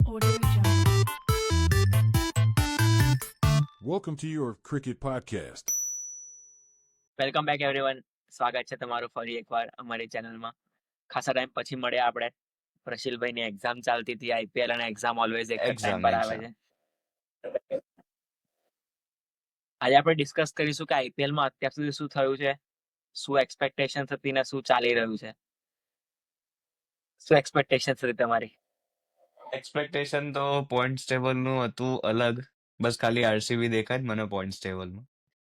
Audio Jungle. Welcome to your cricket podcast. Welcome back everyone. સ્વાગત છે તમારું ફરી એકવાર અમારી ચેનલમાં. ખાસા ટાઈમ પછી મળ્યા આપણે. પ્રશીલભાઈની એક્ઝામ ચાલતી હતી. આઈપીએલ અને એક્ઝામ ઓલવેઝ એક જ ટાઈમ પર આવે છે. આજે આપણે ડિસ્કસ કરીશું કે આઈપીએલમાં અત્યાર સુધી શું થયું છે, શું એક્સપેક્ટેશન હતી ને શું ચાલી રહ્યું છે. શું એક્સપેક્ટેશન હતી તમારી? એક્સપેક્ટેશન તો પોઈન્ટ્સ ટેબલનું હતું અલગ. બસ ખાલી આરસીબી દેખાય જ મને પોઈન્ટ્સ ટેબલમાં.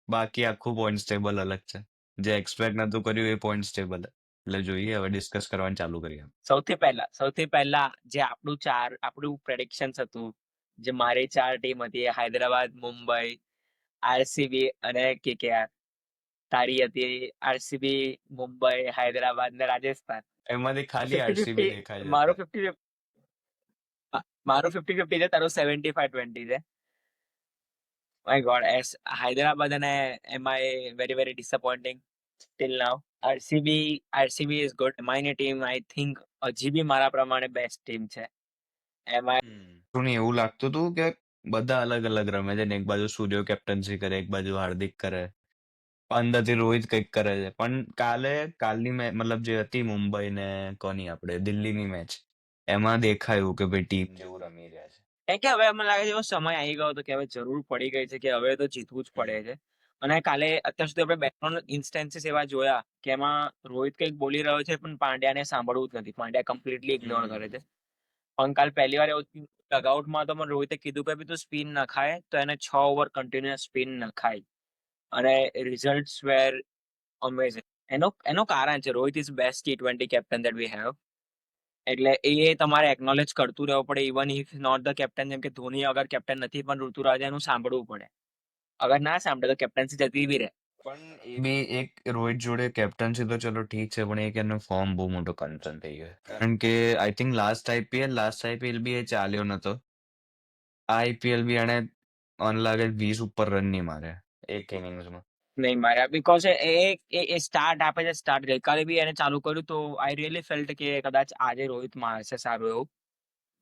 બાકી આખું પોઈન્ટ્સ ટેબલ અલગ છે. જે એક્સપેક્ટ નતું કર્યું એ પોઈન્ટ્સ ટેબલ. એટલે જોઈએ હવે ડિસ્કસ કરવાનું ચાલુ કરીએ. સૌથી પહેલા જે આપણું પ્રેડિક્શન્સ હતું, જે મારી 4 ટીમ હતી, હૈદરાબાદ, મુંબઈ, આરસીબી અને કેકેઆર. તારી હતી આરસીબી, મુંબઈ, હૈદરાબાદ ને રાજસ્થાન. એમાંથી ખાલી આરસીબી 50-50 દેખાય છે. મારું 50-50 છે, તારું 75-20 છે. માય ગોડ, હૈદરાબાદ અને MI very very disappointing till now. RCB is good. માયની ટીમ આઈ થિંક હજી બી મારા પ્રમાણે બેસ્ટ ટીમ છે. થોડું એવું લાગતું હતું કે બધા અલગ અલગ રમે છે ને એક બાજુ સૂર્ય કેપ્ટન્સી કરે, એક બાજુ હાર્દિક કરે, અંદરથી રોહિત કંઈક કરે છે. પણ કાલની મતલબ જે હતી મુંબઈ ને કોની આપણે દિલ્હીની મેચ, એમાં દેખાયું કે ભાઈ ટીમ જેવું રમી રહ્યા છે. કેમ કે હવે મને લાગે છે એવો સમય આવી ગયો હતો કે હવે જરૂર પડી ગઈ છે કે હવે તો જીતવું જ પડે છે. અને કાલે અત્યાર સુધી આપણે 2-3 ઇન્સ્ટન્સીસ એવા જોયા કે એમાં રોહિત કંઈક બોલી રહ્યો છે પણ પાંડ્યાને સાંભળવું જ નથી. પાંડ્યા કમ્પ્લીટલી ઇગ્નોર કરે છે. પણ કાલ પહેલી વાર એવું ડગઆઉટમાં તો મને રોહિતે કીધું કે તું સ્પિન ન ખાય, તો એને 6 ઓવર કન્ટિન્યુઅસ સ્પિન ન ખાય અને રિઝલ્ટ્સ વેર અમેઝિંગ. એનું કારણ છે Rohit is best T20 captain that we have. એટલે એ તમારે એકનોલેજ કરતું રહેવું પડે. Even if not the captain, જેમ કે ધોની અગર કેપ્ટન નથી પણ ઋતુરાજાનું સાંભળવું પડે. અગર ના સાંભળે તો કેપ્ટન્સી જતી બી રહે. પણ એ બી એક રોહિત જોડે કેપ્ટન્સી તો ચલો ઠીક છે, પણ એક એનો ફોર્મ બહુ મોટો કન્સર્ન થઈ ગયો. કારણ કે આઈ થિંક લાસ્ટ આઈપીએલ બી એ ચાલ્યો નતો. આ આઈપીએલ બી એને મને લાગે 20 ઉપર રન નહીં મારે એક ઇનિંગ્સમાં. નહીં માર્યા, બીકોઝ એ સ્ટાર્ટ આપે છે. સ્ટાર્ટ ગઈકાલે બી એને ચાલુ કર્યું તો આઈ રિયલી ફેલ્ટ કે કદાચ આજે રોહિત મારશે સારું એવું,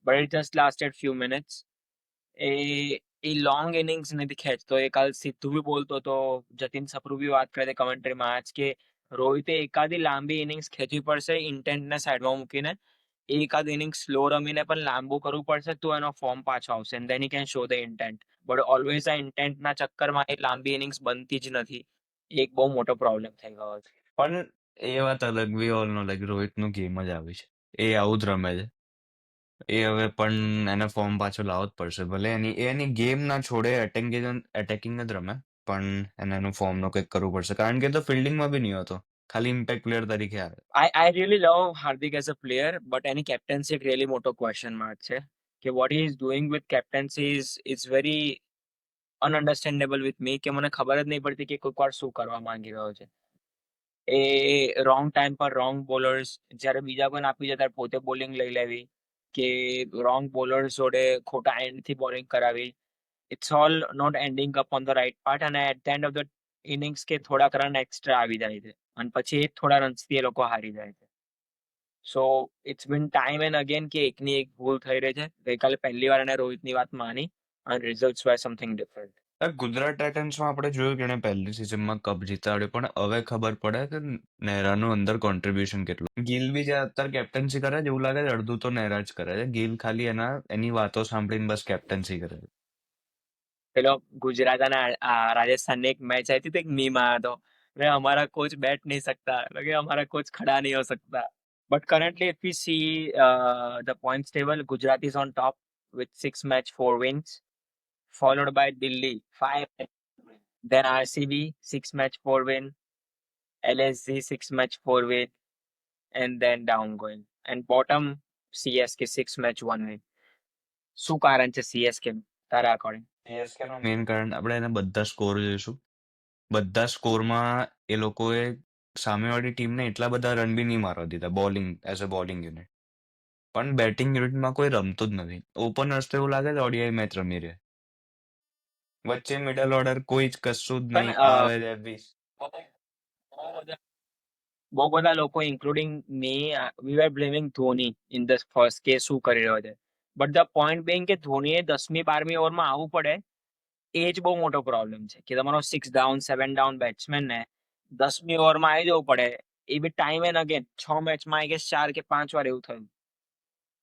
but it just lasted few minutes. એ લોંગ ઇનિંગ્સ નથી ખેંચતો. એ કાલ સીધું બી બોલતો તો, જતીન સપ્રુ બી વાત કરે છે કમેન્ટ્રીમાં આજ કે રોહિતે એકાદી લાંબી ઇનિંગ્સ ખેંચવી પડશે ઇન્ટેન્ટને સાઈડમાં મૂકીને. એકાદ ઇનિંગ્સ સ્લો રમીને પણ લાંબુ કરવું પડશે તો એનો ફોર્મ પાછો આવશે, and then he can show the intent. But always આ ઇન્ટેન્ટના ચક્કરમાં એ લાંબી ઇનિંગ્સ બનતી જ નથી. એક બહુ મોટો પ્રોબ્લેમ થઈ ગયો છે. પણ એ વાત અલગ, વી ઓલ નો લાઈક રોહિતનું ગેમ જ આવી છે. એ આવું જ રમે છે. એ હવે પણ એને ફોર્મ પાછો લાવવો જ પડશે. ભલે એની ગેમ ના છોડે, એટેકિંગ જ રમે, પણ એને એનું ફોર્મનું કંઈક કરવું પડશે. કારણ કે એ તો ફિલ્ડિંગમાં બી નહીં હોતો, ખાલી ઇમ્પેક્ટ પ્લેયર તરીકે આવે. I really love Hardik as a player, but any captaincy એક really મોટો ક્વેશ્ચન માર્ક છે કે what he is doing with captaincy is very ununderstandable with me, કે મને ખબર જ નહીં પડતી કે કોઈક વાર શું કરવા માંગી રહ્યો છે. એ રોંગ ટાઈમ પર રોંગ બોલર્સ, જ્યારે બીજા કોઈને આપી જાય ત્યારે પોતે બોલિંગ લઈ લેવી, કે રોંગ બોલર્સ જોડે ખોટા એન્ડથી બોલિંગ કરાવી. It's all not ending up on the right part, અને at the end of the innings કે થોડાક રન એક્સ્ટ્રા આવી જાય છે અને પછી એ થોડા રન્સથી એ લોકો હારી જાય છે. So it's been time and again કે એકની એક ભૂલ થઈ રહી છે. ગઈકાલે પહેલી વાર એને રોહિતની વાત માની અને રિઝલ્ટ્સ વેર સમથિંગ ડિફરન્ટ. ગુજરાત ટાઇટન્સમાં આપણે જોયું કે એણે પહેલી સિઝનમાં કપ જીતાડ્યો, પણ હવે ખબર પડે કે નેહરાનું અંદર કોન્ટ્રીબ્યુશન કેટલું. ગિલ બી જે અત્યારે કેપ્ટન્સી કરે છે, એવું લાગે છે અડધું તો નેહરા જ કરે છે. ગિલ ખાલી એની વાતો સાંભળીને બસ કેપ્ટન્સી કરે છે. પેલો ગુજરાત અને રાજસ્થાનની એક મેચ આવી હતી તો એક મીમ આવ્યો હતો, "अरे हमारा कोच बैठ नहीं सकता, लगे हमारा कोच खड़ा नहीं हो सकता." But currently, if we see the points table, Gujarat is on top with 6 match 4 wins, followed by Delhi 5, then RCB 6 match 4 win, LSG 6 match 4 win, and then down going. And bottom CSK 6 match 1 win. શું કારણ છે CSK તારા according? સીએસકેનું main કારણ આપણે એના બધા score જોઈશું. બધા સ્કોરમાં એ લોકોએ સામેવાળી ટીમને એટલા બધા રન બી નહીં મારવા દીધા bowling as a bowling unit. પણ બેટિંગ યુનિટમાં કોઈ રમતું જ નથી. ઓપનર્સ તો એવું લાગે છે ઓડીઆઈ મેચ રમી રહે. વચ્ચે મિડલ ઓર્ડર કોઈ જ કશું જ પણ નહીં આવે છે. બહુ બધા લોકો including me we are blaming Dhoni in the first કે શું કરી રહ્યો છે. બટ ધ પોઈન્ટ being કે ધોનીએ 10મી-12મી ઓવરમાં આવવું પડે એ જ બહુ મોટો પ્રોબ્લેમ છે કે તમારો 6 ડાઉન 7 ડાઉન બેટ્સમેન ને 10મી ઓવરમાં આવી જવું પડે. એ બી ટાઈમ એન્ડ અગેન 6 મેચમાં આઈ ગેસ 4 કે 5 વાર એવું થયું.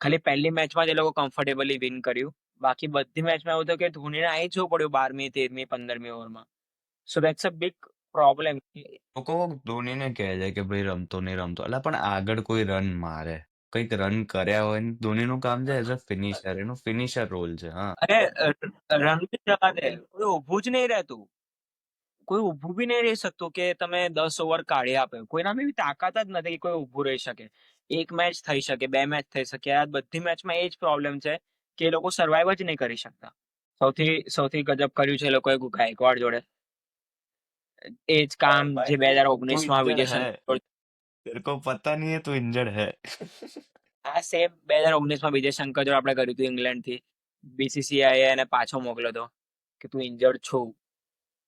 ખાલી પહેલી મેચમાં જ એ લોકો કમ્ફર્ટેબલી વિન કર્યું. બાકી બધી મેચમાં એવું થયું કે ધોનીને આવી જવું પડ્યું 12મી 13મી 15મી ઓવરમાં. સો દેટ્સ અ બિગ પ્રોબ્લેમ. લોકો ધોનીને કહે છે કે ભાઈ રમતો નહીં રમતો, એટલે પણ આગળ કોઈ રન મારે, કંઈક રન કર્યા હોય ને, ધોનીનું કામ છે એઝ અ ફિનિશર, એનું ફિનિશર રોલ છે. હા, અરે રન બી જવા દે, કોઈ ઊભું જ નહીં રહેતું. કોઈ ઊભું બી નહીં રહી શકતું કે તમે 10 ઓવર કાઢી આપે. કોઈનામાં એવી તાકાત જ નથી કે કોઈ ઊભું રહી શકે. એક મેચ થઈ શકે, 2 મેચ થઈ શકે. આ બધી મેચમાં એ જ પ્રોબ્લેમ છે કે એ લોકો સર્વાઈવ જ નહીં કરી શકતા. સૌથી સૌથી ગજબ કર્યું છે એ લોકોએ ગાયકવાડ જોડે. એ જ કામ જે તું 2019માં ઇન્જર્ડ વિજય હે, શંકર તેરે કો પતા નહીં હે તું ઇન્જર્ડ હે. આ સેમ 2019માં વિજય શંકર જોડે આપણે કર્યું હતું ઇંગ્લેન્ડથી. બીસીસીઆઈ એને પાછો મોકલ્યો હતો કે તું ઇન્જર્ડ છું.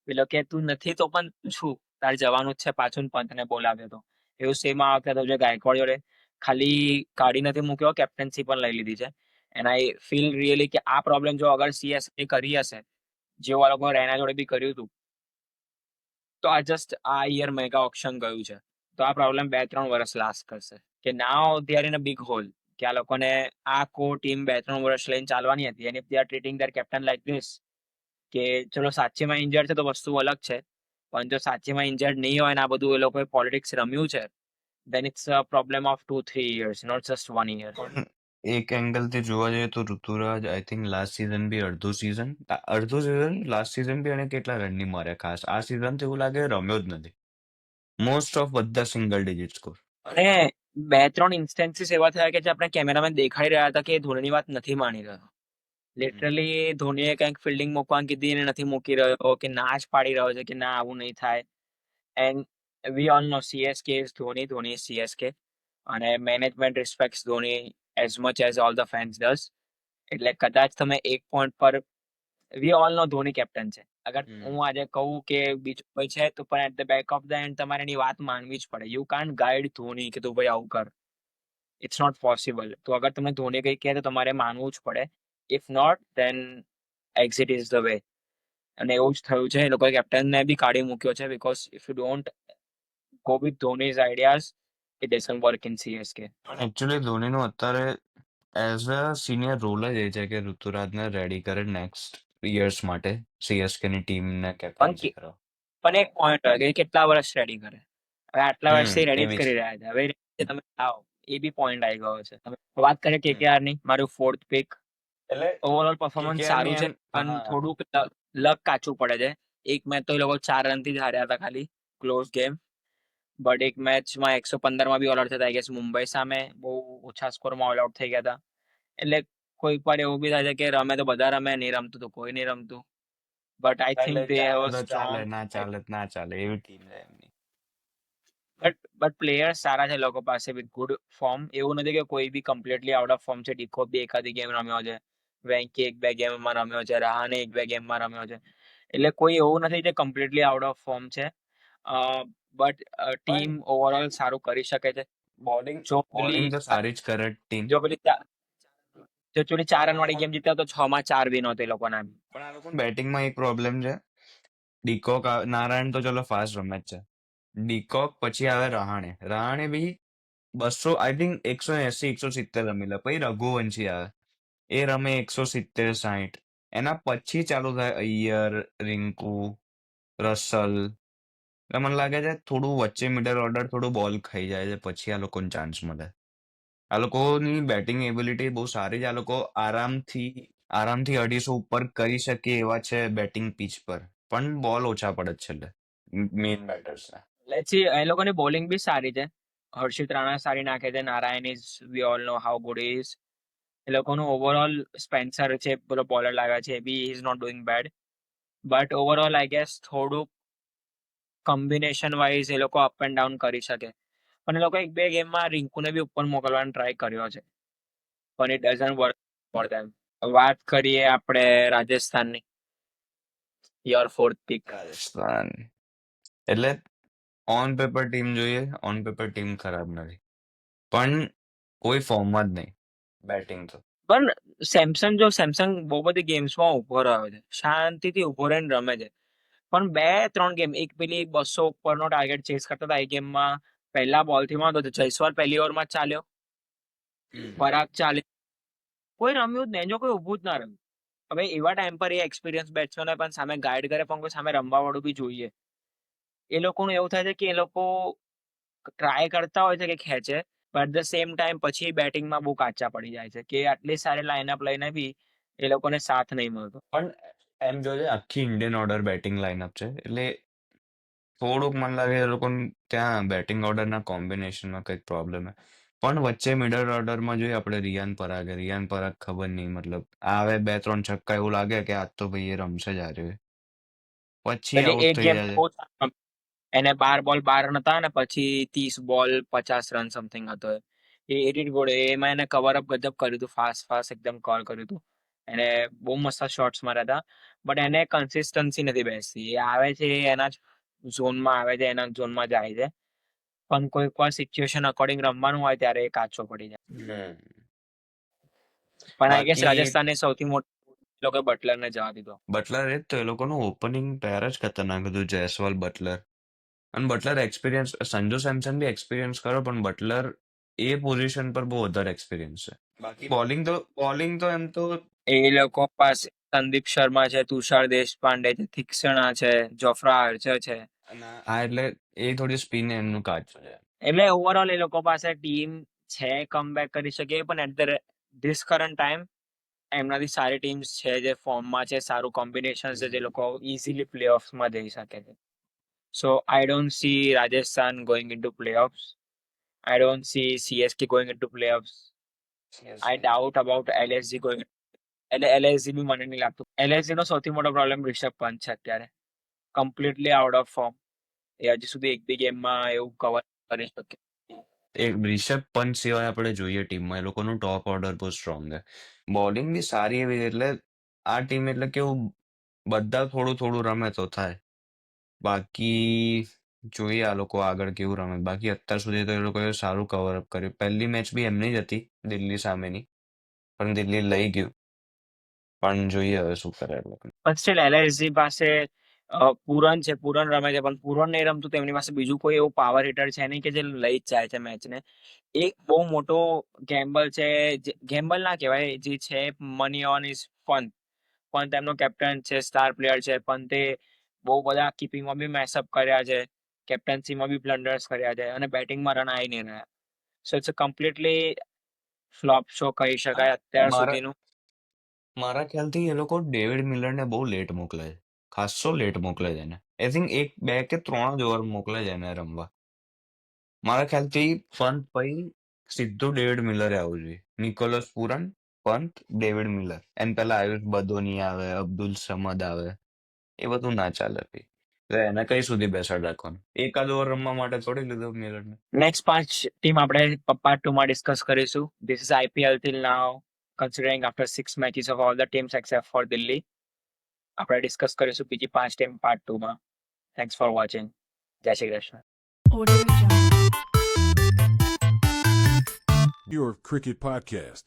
પેલો કે તું નથી તો પણ છું, તારે જવાનું જ છે પાછું, ને પંતને બોલાવ્યો હતો. એવું સેમ આ વખતે થયું છે ગાયકવાડ જોડે. ખાલી કાઢી નથી મૂક્યો, કેપ્ટન્સી પણ લઈ લીધી છે. એન્ડ આઈ ફીલ રિયલી કે આ પ્રોબ્લેમ જો અગર સીએસકે કરી હશે, જેવું આ લોકો રૈના જોડે બી કર્યું હતું, તો આ જસ્ટ આ યર મેગા ઓપ્શન ગયું છે. તો આ પ્રોબ્લેમ 2-3 વર્ષ લાસ્ટ કરશે. કે now they are in a big hole. કે આ લોકોને આ કો ટીમ 2-3 વર્ષ લઈને ચાલવાની હતી, and if they are treating there captain like this, કે ચલો સાચીમાં ઇન્જર્ડ છે તો વસ્તુ અલગ છે, પણ જો સાચીમાં ઇન્જર્ડ નહીં હોય ને આ બધું એ લોકોએ પોલિટિક્સ રમ્યું છે, then it's a problem of 2-3 years, not just 1 year. પણ એક એંગલથી જોવા જઈએ તો Ruturaj I think last season બી અડધું સીઝન લાસ્ટ સિઝન બી એને કેટલા રન નહીં માર્યા ખાસ. આ સિઝન તો એવું લાગે રમ્યો જ નથી. મોસ્ટ ઓફ બધા સિંગલ ડિજિટ સ્કોર. અને 2-3 ઇન્સ્ટન્સીસ એવા થયા કે જે આપણે કેમેરામેન દેખાડી રહ્યા હતા કે એ ધોનીની વાત નથી માની રહ્યો. લિટરલી ધોનીએ કંઈક ફિલ્ડિંગ મૂકવાનું કીધી એને નથી મૂકી રહ્યો, કે ના જ પાડી રહ્યો છે કે ના આવું નહીં થાય. And we all know CSK is Dhoni, Dhoni is CSK, અને management respects Dhoni as much as all the fans does. એટલે કદાચ તમે એક પોઈન્ટ પર we all know Dhoni captain છે. અગર હું આજે કહું કે બીજું કોઈ છે તો પણ at the back of the end તમારે એની વાત માનવી જ પડે. યુ કાન્ટ ગાઈડ ધોની કે તું ભાઈ આવું કર. It's not possible. તો અગર તમને ધોની કંઈ કહે તો તમારે માનવું જ પડે. If not then exit is the way. અને એવું જ થયું છે. એ લોકોએ કેપ્ટનને બી કાઢી મૂક્યો છે, because if you don't go with Dhoni's ideas, it doesn't work in CSK. પણ એકચ્યુઅલી ધોનીનું અત્યારે એઝ અ સિનિયર રોલ જ એ છે કે ઋતુરાજને રેડી કરે નેક્સ્ટ યર્સ માટે સીએસકેની ટીમને પણ કેપ્ટન્સી કરવા. પણ એક પોઈન્ટ હોય કે કેટલા વર્ષ રેડી કરે. હવે આટલા વર્ષથી એ રેડી જ બી કરી છે. રહ્યા છે. હવે એ તમે આવો એ બી પોઈન્ટ આવી ગયો છે. તમે વાત કરીએ કેકેઆર ની, મારું 4th પિક. એટલે ઓવરઓલ પરફોર્મન્સ KKR સારું ની છે, એમ પણ હા થોડુંક લક કાચું પડે છે. એક મેચ તો એ લોકો 4 રનથી જ હાર્યા હતા, ખાલી ક્લોઝ ગેમ. બટ એક મેચમાં 115માં બી ઓલ આઉટ થતા, આઈ ગેસ મુંબઈ સામે બહુ ઓછા સ્કોરમાં ઓલ આઉટ થઈ ગયા હતા. એટલે કોઈક વાર એવું બી થાય છે કે રમે તો બધા રમે, નહીં રમતું તો કોઈ નહીં રમતું. બટ આઈ એટલે થિંક દે હેવ અ ચાલે તો ચાલે, સ્ટ્રોંગ, ના ચાલે એવી ટીમ છે એમની. બટ પ્લેયર્સ સારા છે લોકો પાસે વિથ ગુડ ફોર્મ. એવું નથી કે કોઈ બી કમ્પ્લીટલી આઉટ ઓફ ફોર્મ છે. ડીકો બી એકાદી ગેમ રમ્યો છે, વેંકી 1-2 ગેમમાં રમ્યો છે, રહાને 1-2 ગેમમાં રમ્યો છે. એટલે કોઈ એવું નથી જે કમ્પ્લીટલી આઉટ ઓફ ફોર્મ છે. બટ ટીમ પણ ઓવરઓલ સારું કરી શકે છે. બોલિંગ જો બોલિંગ પેલી તો સારી જ કરે ટીમ. જો પેલી જો પેલી 4 રન વાળી ગેમ જીત્યા તો 6માં 4 વિન હતો એ લોકોના. પણ આ લોકો બેટિંગમાં એક પ્રોબ્લેમ છે. ડીકોક નારાયણ તો ચલો ફાસ્ટ રમે જ છે. ડીકોક પછી આવે રહાણે બી 200 આઈ થિંક 180-170 રમી લે. પછી રઘુવંશી આવે, એ રમે 170-60. એના પછી ચાલુ થાય અય્યર, રિંકુ, રસલ. એટલે મને લાગે છે થોડું વચ્ચે મિડલ ઓર્ડર થોડું બોલ ખાઈ જાય છે, પછી આ લોકોને ચાન્સ મળે. આ લોકોની બેટિંગ એબિલિટી બહુ સારી છે. આ લોકો આરામથી 250 ઉપર કરી શકે એવા છે બેટિંગ પીચ પર, પણ બોલ ઓછા પડે છે છેલ્લે મેઇન બેટર્સને. Let's see. એ લોકોની બોલિંગ બી સારી છે. હર્ષિત રાણા સારી નાખે છે. Narayan is we all know how good is. એ લોકોનું ઓવરઓલ સ્પેન્સર છે, પેલો બોલર લાગ્યા છે, એ બી is not doing bad. But overall I guess થોડુંક કોમ્બિનેશન વાઇઝ એ લોકો અપ એન્ડ ડાઉન કરી શકે. પણ એ લોકો 1-2 ગેમમાં રિંકુને બી ઉપર મોકલવાનો ટ્રાય કર્યો છે, પણ it doesn't work for them. વાત કરીએ આપણે રાજસ્થાનની, યોર 4th પિક. રાજસ્થાન એટલે ઓન પેપર ટીમ જોઈએ, ઓન પેપર ટીમ ખરાબ નથી, પણ કોઈ ફોર્મમાં જ નહીં બેટિંગ તો. પણ સેમસંગ બહુ બધી ગેમ્સમાં ઉભો રહ્યો છે, શાંતિથી ઉભો રહીને રમે છે. પણ 2-3 ગેમ, એક પેલી 200 ઉપરનો ટાર્ગેટ ચેસ કરતા હતા એ ગેમમાં પહેલા બોલથી માં તો જયસ્વાલ પહેલી ઓવરમાં જ ચાલ્યો, પરાગ ચાલ્યો, કોઈ રમ્યું જ નહીં. જો કોઈ ઊભું જ ના રહ્યું. હવે એવા ટાઈમ પર એ એક્સપિરિયન્સ બેટ્સમેનને પણ સામે ગાઈડ કરે, પણ કોઈ સામે રમવા વાળું બી જોઈએ. એ લોકોનું એવું થાય છે કે એ લોકો ટ્રાય કરતા હોય છે કે ખેંચે, પણ એટ ધ સેમ ટાઈમ પછી બેટિંગમાં બહુ કાચા પડી જાય છે કે આટલી સારી લાઇનઅપ લઈને બી એ લોકોને સાથ નહીં મળતો. પણ એમ જોઈએ આખી ઇન્ડિયન ઓર્ડર બેટિંગ લાઇનઅપ છે એટલે થોડુંક મને લાગે એ લોકોને ત્યાં બેટિંગ ઓર્ડરના કોમ્બિનેશનમાં કંઈક પ્રોબ્લેમ હે. પણ વચ્ચે મિડલ ઓર્ડરમાં જોઈએ આપણે રિયાન પરાગ ખબર નહીં મતલબ આવે 2-3 છક્કા એવું લાગે કે આજ તો ભાઈ એ રમશે જ આજે. પછી એટલે આઉટ એક થઈ ગેમ જાય છે. બહુ સારો રમ્યો. એને 12 બોલ 12 નતા ને પછી 30 બોલ 50 રન સમથિંગ હતો. એ ઇટ ગુડ. એમાં એને કવર અપ ગજબ કર્યું હતું, ફાસ્ટ એકદમ કવર કર્યું હતું. એને બહુ મસ્ત શોટ્સ માર્યા હતા, બટ એને કન્સિસ્ટન્સી નથી બેસતી. એ આવે છે એના ઝોનમાં આવે છે, એના ઝોનમાં જાય છે, પણ કોઈક વાર સિચ્યુએશન અકોર્ડિંગ રમવાનું હોય ત્યારે એ કાચો પડી જાય. હમ. પણ આઈ ગેસ બાકી રાજસ્થાને સૌથી મોટો લોકો બટલરને જવા દીધો. બટલર એ જ તો એ લોકોનું ઓપનિંગ પેર જ ખતરનાક હતું, જયસ્વાલ બટલર. અને બટલર એક્સપિરિયન્સ, સંજુ સેમસન બી એક્સપિરિયન્સ કરો, પણ બટલર એ પોઝિશન પર બહુ વધારે એક્સપિરિયન્સ છે. બાકી બોલિંગ તો એમ તો એ લોકો પાસે સંદીપ શર્મા છે, તુષાર દેશપાંડે છે, તીક્ષણા છે, જોફ્રા આર્ચર છે. એટલે એ થોડી સ્પિન એમનું કાચું છે. એટલે ઓવરઓલ એ લોકો પાસે ટીમ છે કમબેક કરી શકે, પણ at the this current time એમનાથી સારી ટીમ્સ છે જે ફોર્મમાં છે, સારું કોમ્બિનેશન છે, જે લોકો ઇઝીલી પ્લેઓફ્સમાં જઈ શકે છે. So I don't see Rajasthan going into playoffs. I don't see CSK going into playoffs. I doubt about LSG going. એટલે LSG બી મને નહીં લાગતું. LSG નો સૌથી મોટો પ્રોબ્લેમ રિષભ પંત છે અત્યારે. Completely out of form. એ હજી સુધી એક બી ગેમમાં એવું કવર કરી શકે. એક રિષભ પંત સિવાય આપણે જોઈએ ટીમમાં એ લોકોનું ટોપ ઓર્ડર બહુ સ્ટ્રોંગ છે. બોલિંગ બી સારી એવી એટલે આ ટીમ એટલે કેવું બધા થોડું થોડું રમે તો થાય. બાકી જોઈએ આ લોકો આગળ કેવું રમે. બાકી અત્યાર સુધી તો એ લોકોએ સારું કવર અપ કર્યું. પહેલી મેચ બી એમની જ હતી દિલ્હી સામેની, પણ દિલ્હી લઈ ગયું. પણ જોઈએ હવે શું કરે એ લોકો. પણ સ્ટીલ LSG પાસે પૂરન છે, પૂરન રમે છે, પણ પૂરન નહીં રમતું તો એમની પાસે બીજું કોઈ એવું પાવર હિટર છે નહીં કે જે લઈ જ જાય છે મેચને. એક બહુ મોટો ગેમ્બલ છે, ગેમ્બલ ના કહેવાય, જે છે money on is Pant. Pant એમનો કેપ્ટન છે, સ્ટાર પ્લેયર છે, પણ તે બહુ બધા કીપિંગમાં બી મેસઅપ કર્યા છે, કેપ્ટન્સીમાં બી બ્લન્ડર્સ કર્યા છે, અને બેટિંગમાં રન આવી નહીં રહ્યા. So it's a completely flop show કહી શકાય અત્યાર મારા સુધીનું. મારા ખ્યાલથી એ લોકો ડેવિડ મિલરને બહુ લેટ મોકલે છે. ખાસ્સો લેટ મોકલે છે એને. આઈ થિંક 1, 2 કે 3 જ ઓવર મોકલે છે એને રમવા. મારા ખ્યાલથી પંત પછી સીધું ડેવિડ મિલરે આવવું જોઈએ. Nicholas Pooran, Pant, David Miller. એન પહેલા આયુષ બદોની આવે, અબ્દુલ સમદ આવે. એ બધું ના ચાલે ભાઈ. એટલે એને કઈ સુધી બેસાડ રાખવાનું? એકાદ ઓવર રમવા માટે થોડી લીધો મિલરને. નેક્સ્ટ 5 ટીમ આપણે પાર્ટ 2 માં ડિસ્કસ કરીશું. This is IPL till now, considering after 6 matches of all the teams except for Delhi. આપણે ડિસ્કસ કરીશું બીજી 5 ટીમ પાર્ટ 2 માં. Thanks for watching. જય Shri Krishna. Your Cricket Podcast.